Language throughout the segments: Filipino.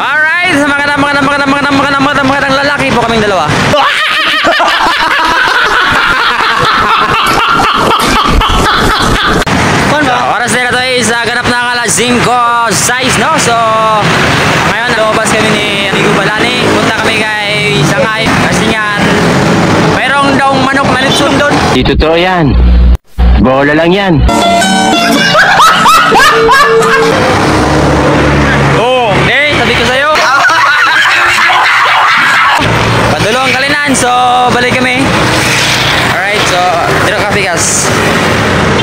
Alright, magandang lalaki po kaming dalawa. Oras na ito is ganap na alas 5:06, no? So, ngayon, lumabas kami ni Amigo Balani. Punta kami kay Shanghai kasi nga mayroong daw manok na litson doon. Di totoo yan. Bola lang yan. Oh, okay, sabi ko sa'yo. Padulong Kalinan, so balik kami. Alright, so dito ka Pikas.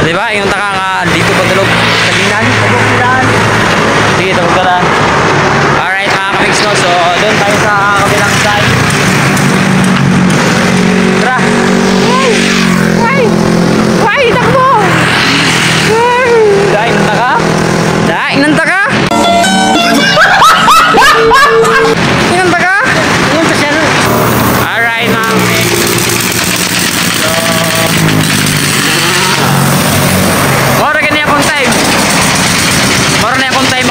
Diba, yung taka nga dito padulong Kalinan. Sige, tapos ka na. Alright, mga kamix ko, so doon tayo sa kabilang side. Tara. Why, takbo! Daing ng taka? Daing ng taka? Daing ng taka? Yung pasyan. Alright, mga kamix. So, mora ganyan akong time. Mora na akong time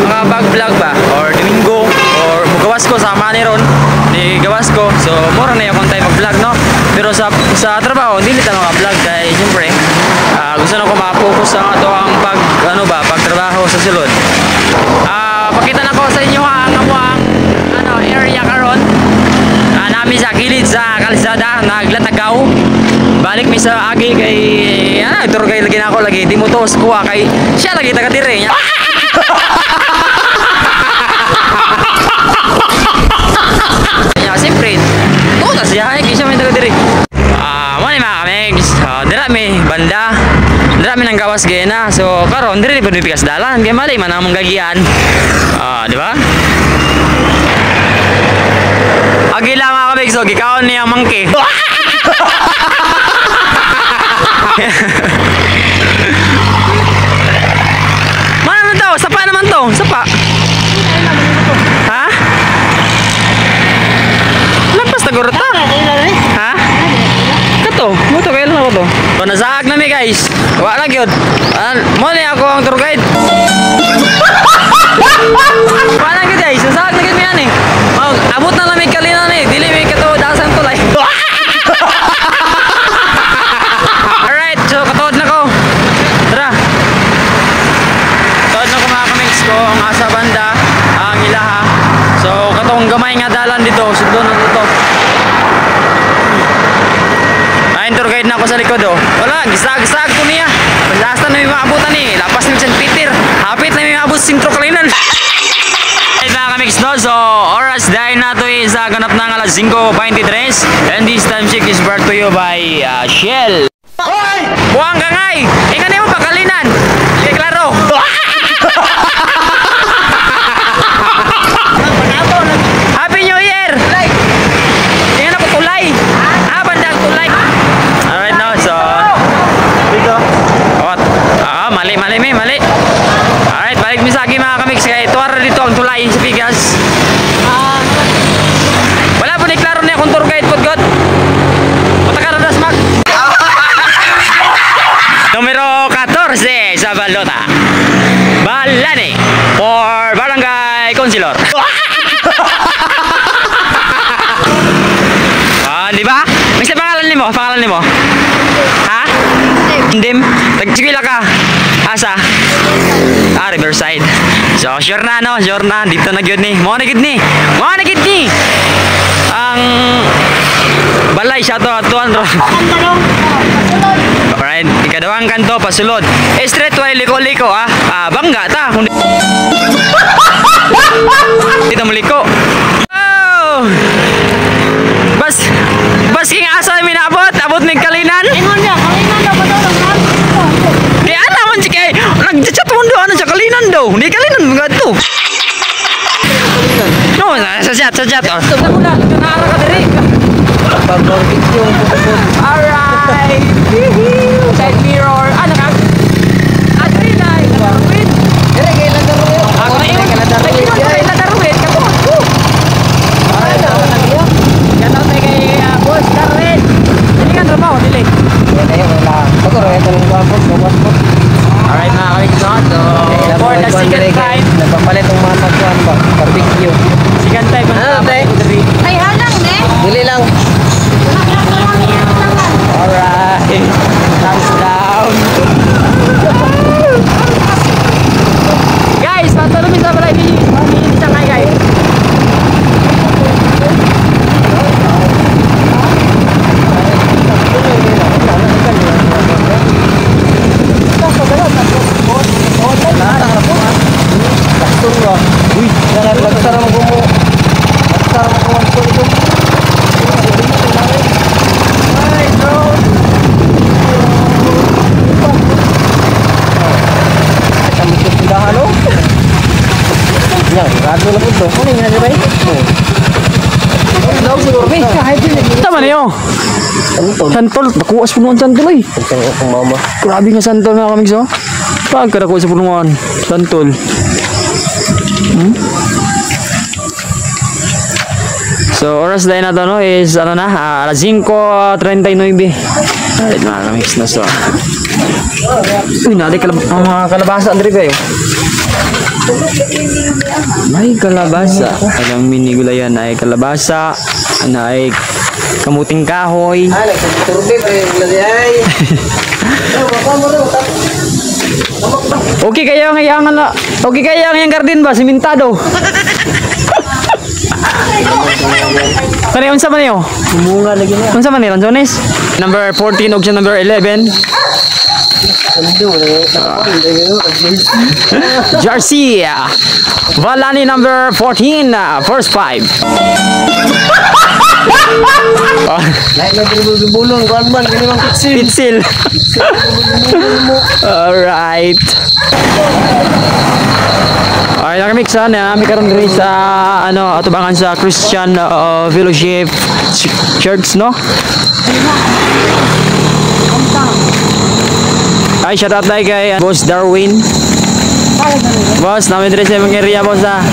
maka-vlog ba? Or Domingo, or gawas ko, sama ni Ron. Gawas ko, so mura na akong time mag-vlog, no? Pero sa trabaho hindi nila maka-vlog dahil siyempre gusto na ko maka-focus sa ato ang pagtrabaho sa sulod. Pakita na ko sa inyo ang area karon. Nami sa kilid sa kalsada naglatagaw. Balik mi sa agi kay tour guide lagi na ako lagi di mo to kuha kay siya lagi taga dire nya. Siyempre, tutas siya, kasi may taga-diri. Muna mga kamigs, dira may banda, dira may nang gawas gena. So, karon diri po pikas dalan, kaya mali man ang gagian. Di ba? Agila mga kamigs, so gikaon niya ang mangke. Mana naman to? Sapa naman to, sapa. Ha? Siguro ta. Ha? Kato, mo to kailan ako to. So nasaag na mi guys. Wa na gyud. Mo ni ako ang tour guide. Wa na gyud guys. Nasaag na gyud mi ani. Abot na lami Kalinan ni. Dili mi kato dasan tulay. Alright, so katuod na ko. Tara. Katuod na ko mga kamix ko ang asa banda ang ilaha. So katong gamay nga dalan dito, sudlo na dito. Tour guide na ako sa likod wala, gisag-gisag ko niya last na may maabutan lapas ni San Peter hapit na may maabot sintro Kalinan. Right mga kamix no, so oras dahil na to is ganap na alas 5:23 and this time check is brought to you by Shell. Hoy! Buwang ka ngay! Ingan mo pa Kalinan! Hindi klaro! Happy New Year! Tingnan ako tulay! Bandang tulay! Alright now, so dito mali alright, balik misagi mga kamix kaya tuwara dito ang tulay sa Pigas. Wala po ni klaro na akong tour guide po god patakaronas mag numero 14 sa balota Balani for Barangay Councilor. Di ba? May sa pangalan nimo? Ha? Dim. Nagsigila ka. Asa? Riverside. So, sure na no? Sure na. Dito na gyud ni. Mo na gyud ni. Ang balay siya to atuan ro. Alright, ikadawang kanto pasulod. Straight way liko-liko bangga ta. Dito muliko. Oh! Bas king asa mi naabot, abot ning Kalinan. Ingon niya, Kalinan daw ba? Kaya naman si kay nag-chat mo doon sa Kalinan daw. Hindi Kalinan mga to. No, sa chat. Nara ka diri. Alright. Side mirror. Ano ka? Alright mga kamigs, no? So, for the second time, Napapalit ang mga magkuhan ba? Barbecue. second time ang Ano, te? Ay, halang, ne? Dili lang. Alright. Thumbs down. Guys, patuloy sa balay ni isang ay guys. Uy, nagsara mo gumo. Nagsara mo gumo ito. Ay, bro. Kamu itu sudah halo? Ya, rado na po to. Ano nga ba? Daw siguro ni. Tama na yun. Santol. Nakuha sa punuan santol eh. Tentang akong mama. Grabe nga santol mga kamigs, oh. Pagka nakuha sa punuan. Santol. So, oras dahil na to, no, is, ano na, alas 5:39. Alright, mga kamigs na, so. Uy, natin ang mga kalabasa, Andre, kayo. May kalabasa. Ang minigulayan ay kalabasa, na ay kamuting kahoy. Ah, nagsaturbe pa yung ay. Okay kaya okay kaya ang garden ba simentado? Kani unsa man niyo? Munga lagi na. Unsa man ni Lanzones? Number 14 ug siya number 11. Jersey. Valani number 14, first 5. Lain na bulong kuan man kini mang kitsil. Pitsil. Alright. Ay, nakamix na kami karon diri sa ano atubangan sa Christian Fellowship Church, no? Ay, shout out tayo kay Boss Darwin. Boss, namin diri sa mga area, boss, ha.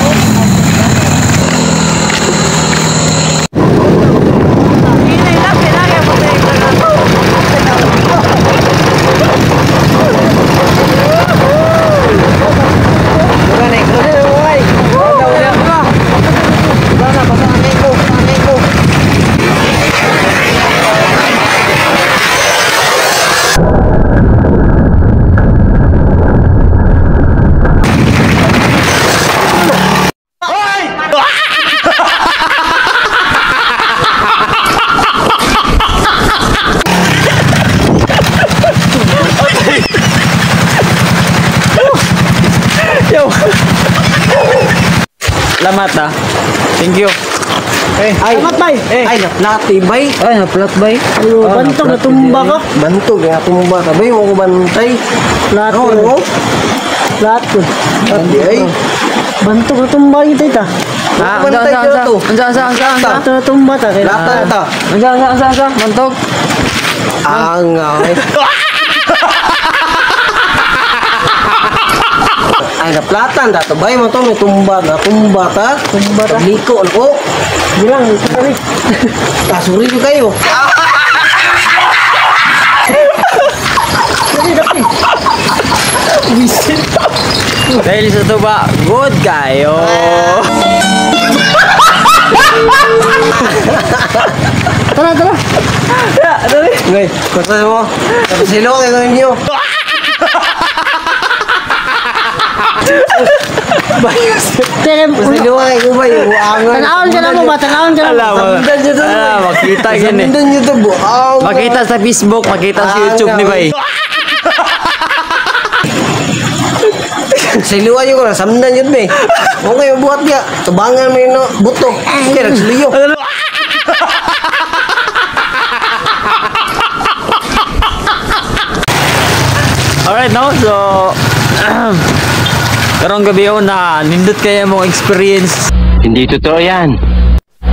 Yo. Salamat, ha. Thank you. Ay, Salamat, bay. Ay, naplati bay. Ay, naplat bay. Bantog na tumba ka. Bantog na tumba ka. Bay mo ko bantay. Plato. Oo. Plato. Hindi ay. Bantog na tumba kita ita. Ah, unsa tumba ta. Latan ta. Unsa, mantog. Ang ay. Ay, naplatan dato bay mo to may tumba ta. Tumba ta. Liko ko. Bilang kali. Kasuri ko kayo. Dahil sa tuba, good kayo. Tara. Ya, dali. Ngay, kasa mo. Silo kayo ninyo. Silo kayo ko ba yung buangan. Tanawon ka na mo ba? Tanawon ka na mo. Samdan nyo to. Makita gini. Samdan nyo to buang. Makita sa Facebook, makita sa YouTube ni Bay. Siluan nyo ko na, samdan nyo to eh. Huwag kayo buhat niya. Tubangan mo yun buto. Kaya nagsiluyo. Alright, no? So, karong gabi yun na nindot kayo mong experience. Hindi totoo yan.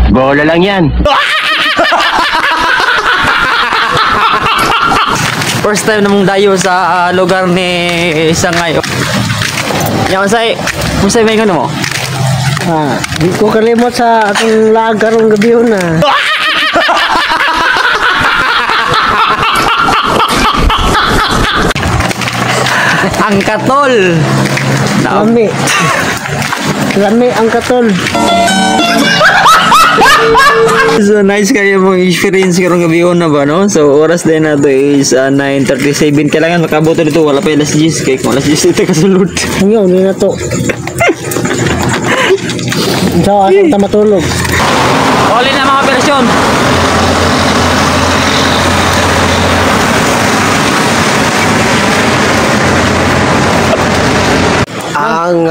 Bola lang yan. First time namong dayo sa lugar ni Sangay. Yan, masay may gano mo? Di ko kalimot sa atong lagarong gabi yun na. Ang katol. Lami. Lami ang katol. So nice kayo mong experience karong gabi na ba no? So oras din na to is 9:37. Kailangan makabuto dito wala pa alas 10 kay kung alas 10 ito kasulod. Ngayon, hindi na to. So, asang ta matulog. All in na mga operasyon. Ang